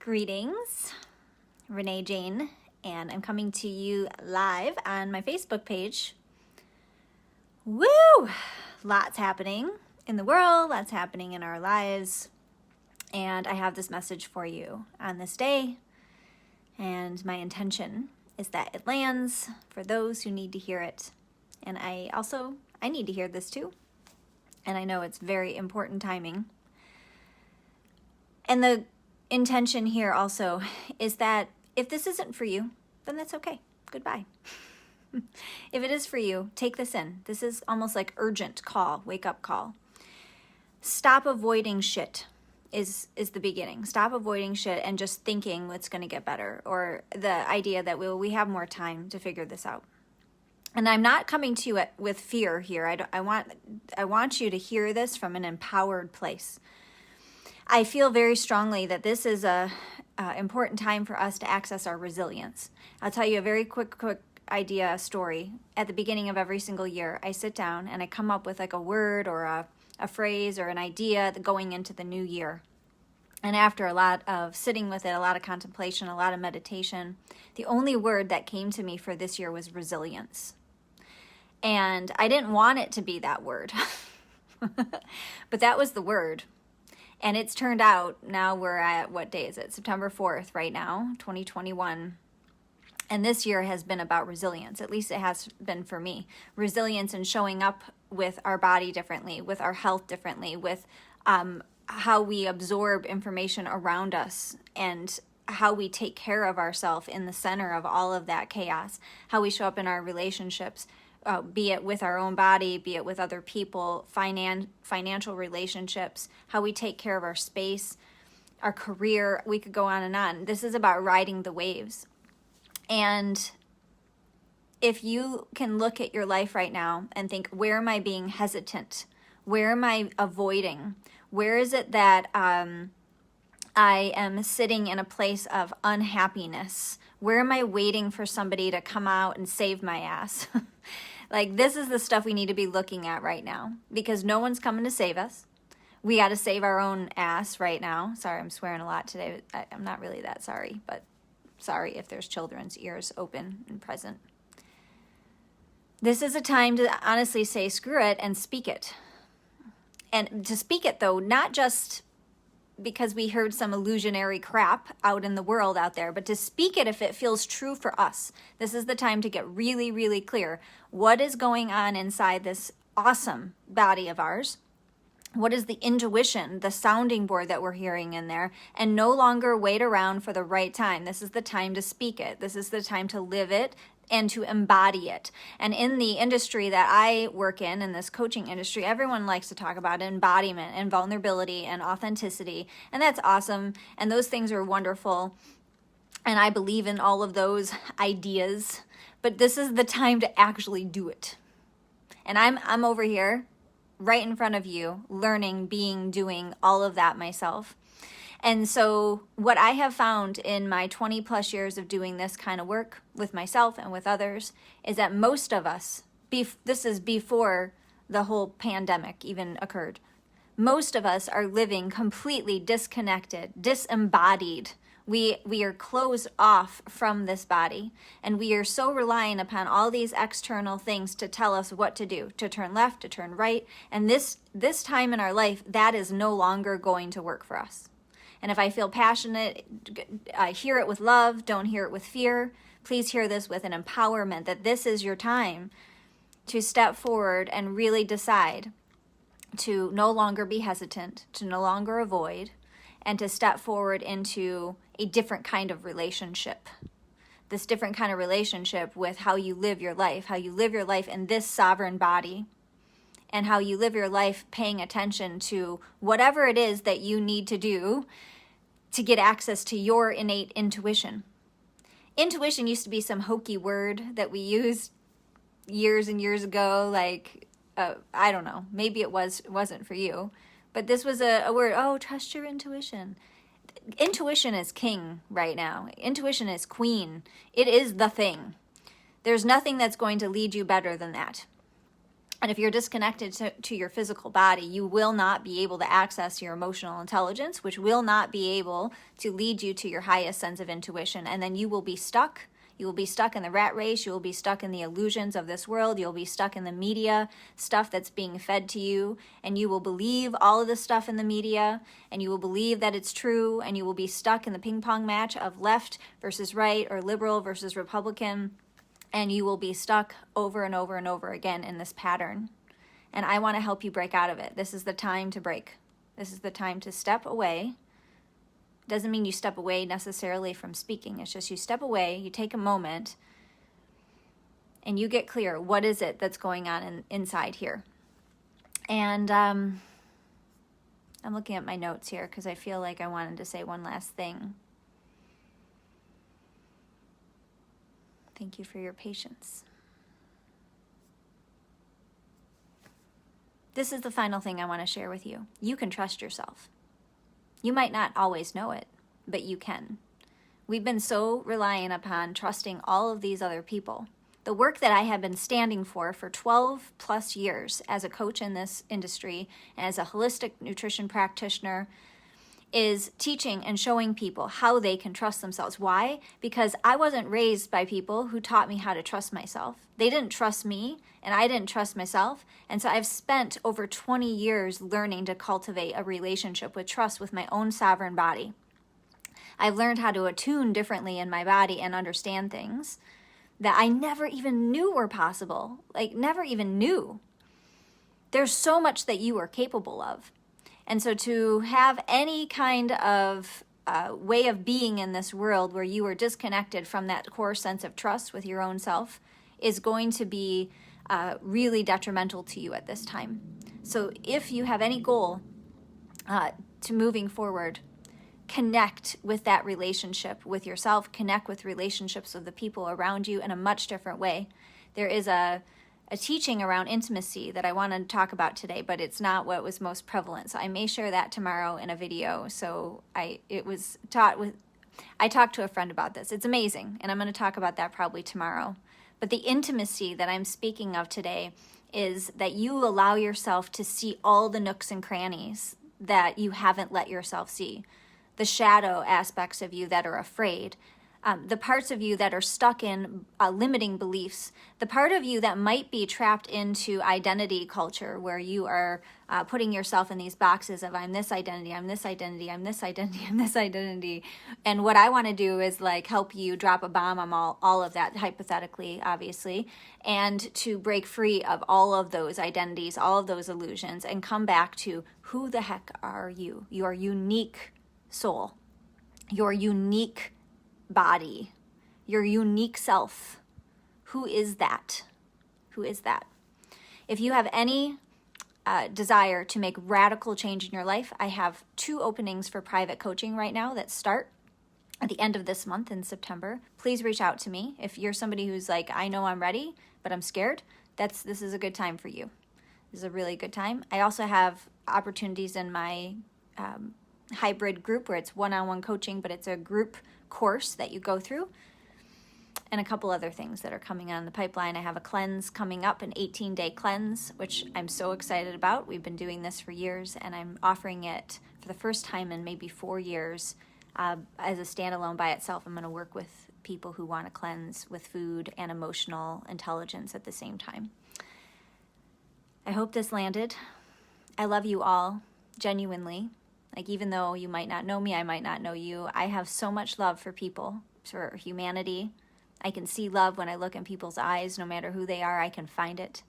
Greetings, Renee Jane, and I'm coming to you live on my Facebook page. Woo! Lots happening in the world, lots happening in our lives, and I have this message for you on this day, and my intention is that it lands for those who need to hear it, and I need to hear this too, and I know it's very important timing. And the intention here also is that if this isn't for you, then that's okay. Goodbye. If it is for you, take this in. This is almost like urgent call, wake up call. Stop avoiding shit is the beginning. Stop avoiding shit and just thinking it's going to get better, or the idea that we have more time to figure this out. And I'm not coming to you with fear here. I want you to hear this from an empowered place. I feel very strongly that this is a important time for us to access our resilience. I'll tell you a very quick idea story. At the beginning of every single year, I sit down and I come up with like a word or a phrase or an idea going into the new year. And after a lot of sitting with it, a lot of contemplation, a lot of meditation, the only word that came to me for this year was resilience. And I didn't want it to be that word, but that was the word. And it's turned out, now we're at, what day is it? September 4th right now, 2021. And this year has been about resilience. At least it has been for me. Resilience in showing up with our body differently, with our health differently, with how we absorb information around us, and how we take care of ourselves in the center of all of that chaos, how we show up in our relationships, be it with our own body, be it with other people, financial relationships, how we take care of our space, our career. We could go on and on. This is about riding the waves. And if you can look at your life right now and think, where am I being hesitant? Where am I avoiding? Where is it that I am sitting in a place of unhappiness? Where am I waiting for somebody to come out and save my ass? Like, this is the stuff we need to be looking at right now, because no one's coming to save us. We got to save our own ass right now. Sorry, I'm swearing a lot today. I'm not really that sorry, but sorry if there's children's ears open and present. This is a time to honestly say screw it and speak it. And to speak it, though, not just because we heard some illusionary crap out in the world out there, but to speak it if it feels true for us. This is the time to get really, really clear. What is going on inside this awesome body of ours? What is the intuition, the sounding board that we're hearing in there? And no longer wait around for the right time. This is the time to speak it. This is the time to live it and to embody it. And in the industry that I work in this coaching industry, everyone likes to talk about embodiment and vulnerability and authenticity. And that's awesome. And those things are wonderful. And I believe in all of those ideas. But this is the time to actually do it. And I'm over here right in front of you, learning, being, doing all of that myself. And so what I have found in my 20 plus years of doing this kind of work with myself and with others is that most of us, this is before the whole pandemic even occurred, most of us are living completely disconnected, disembodied. We are closed off from this body, and we are so reliant upon all these external things to tell us what to do, to turn left, to turn right. And this time in our life, that is no longer going to work for us. And if I feel passionate, hear it with love, don't hear it with fear. Please hear this with an empowerment that this is your time to step forward and really decide to no longer be hesitant, to no longer avoid, and to step forward into a different kind of relationship. This different kind of relationship with how you live your life in this sovereign body, and how you live your life paying attention to whatever it is that you need to do to get access to your innate intuition. Intuition used to be some hokey word that we used years and years ago, like, I don't know, maybe it wasn't for you, but this was a word, trust your intuition. Intuition is king right now. Intuition is queen. It is the thing. There's nothing that's going to lead you better than that. And if you're disconnected to your physical body, you will not be able to access your emotional intelligence, which will not be able to lead you to your highest sense of intuition. And then you will be stuck. You will be stuck in the rat race. You will be stuck in the illusions of this world. You'll be stuck in the media stuff that's being fed to you. And you will believe all of the stuff in the media. And you will believe that it's true. And you will be stuck in the ping pong match of left versus right, or liberal versus Republican. And you will be stuck over and over and over again in this pattern. And I want to help you break out of it. This is the time to break. This is the time to step away. Doesn't mean you step away necessarily from speaking. It's just you step away, you take a moment, and you get clear. What is it that's going on inside here? And I'm looking at my notes here because I feel like I wanted to say one last thing. Thank you for your patience. This is the final thing I want to share with you. You can trust yourself. You might not always know it, but you can. We've been so reliant upon trusting all of these other people. The work that I have been standing for 12 plus years as a coach in this industry, and as a holistic nutrition practitioner, is teaching and showing people how they can trust themselves. Why? Because I wasn't raised by people who taught me how to trust myself. They didn't trust me, and I didn't trust myself. And so I've spent over 20 years learning to cultivate a relationship with trust with my own sovereign body. I've learned how to attune differently in my body and understand things that I never even knew were possible. Like, never even knew. There's so much that you are capable of. And so to have any kind of way of being in this world where you are disconnected from that core sense of trust with your own self is going to be really detrimental to you at this time. So if you have any goal to moving forward, connect with that relationship with yourself, connect with relationships with the people around you in a much different way. There is a teaching around intimacy that I wanted to talk about today, but it's not what was most prevalent. So I may share that tomorrow in a video. So I talked to a friend about this. It's amazing, and I'm going to talk about that probably tomorrow. But the intimacy that I'm speaking of today is that you allow yourself to see all the nooks and crannies that you haven't let yourself see, the shadow aspects of you that are afraid, the parts of you that are stuck in limiting beliefs, the part of you that might be trapped into identity culture where you are putting yourself in these boxes of I'm this identity, I'm this identity, I'm this identity, I'm this identity. And what I want to do is like help you drop a bomb on all of that, hypothetically, obviously, and to break free of all of those identities, all of those illusions, and come back to who the heck are you? Your unique soul, your unique body, your unique self. Who is that? Who is that? If you have any desire to make radical change in your life, I have 2 openings for private coaching right now that start at the end of this month in September. Please reach out to me. If you're somebody who's like, I know I'm ready, but I'm scared, this is a good time for you. This is a really good time. I also have opportunities in my hybrid group where it's one-on-one coaching, but it's a group course that you go through, and a couple other things that are coming on the pipeline. I have a cleanse coming up, an 18-day cleanse, which I'm so excited about. We've been doing this for years, and I'm offering it for the first time in maybe 4 years as a standalone by itself. I'm going to work with people who want to cleanse with food and emotional intelligence at the same time. I hope this landed. I love you all, genuinely. Like, even though you might not know me, I might not know you, I have so much love for people, for humanity. I can see love when I look in people's eyes. No matter who they are, I can find it.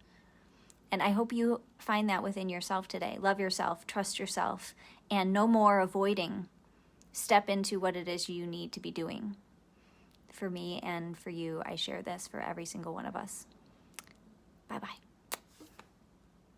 And I hope you find that within yourself today. Love yourself, trust yourself, and no more avoiding. Step into what it is you need to be doing. For me and for you, I share this for every single one of us. Bye-bye.